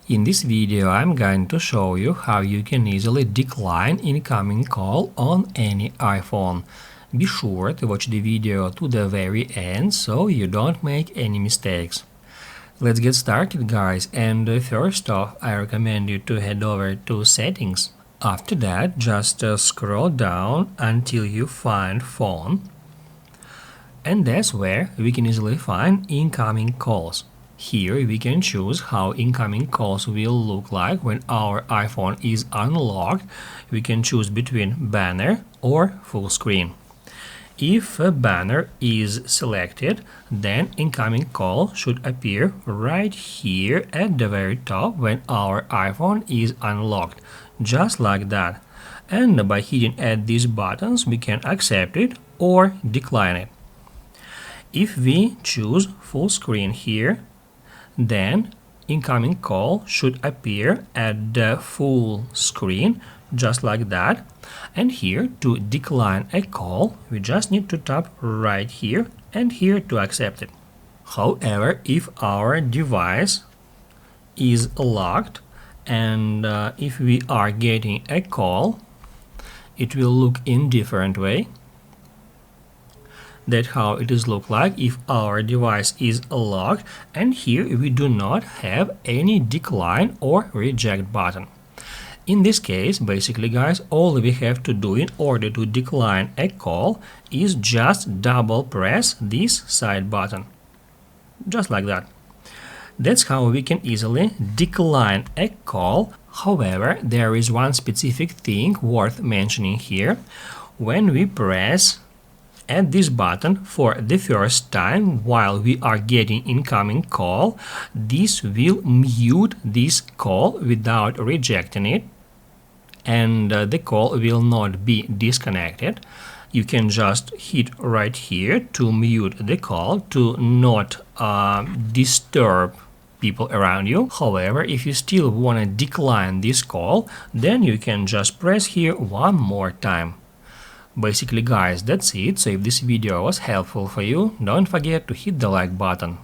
In this video, I'm going to show you how you can easily decline incoming call on any iPhone. Be sure to watch the video to the very end so you don't make any mistakes. Let's get started, guys, and first off, I recommend you to head over to Settings. After that, just scroll down until you find Phone, and that's where we can easily find incoming calls. Here we can choose how incoming calls will look like when our iPhone is unlocked. We can choose between banner or full screen. If a banner is selected, then incoming call should appear right here at the very top when our iPhone is unlocked, just like that. And by hitting at these buttons, we can accept it or decline it. If we choose full screen here, then incoming call should appear at the full screen, just like that. And here, to decline a call, we just need to tap right here and here to accept it. However, if our device is locked and if we are getting a call, it will look in different way. That's how it is look like if our device is locked, and here we do not have any decline or reject button. In this case, basically, guys, all we have to do in order to decline a call is just double press this side button, just like that. That's how we can easily decline a call. However, there is one specific thing worth mentioning here. When we press at this button for the first time while we are getting incoming call, this will mute this call without rejecting it, and the call will not be disconnected. You can just hit right here to mute the call to not disturb people around you. However, if you still want to decline this call, then you can just press here one more time. Basically, guys, that's it. So if this video was helpful for you, don't forget to hit the like button.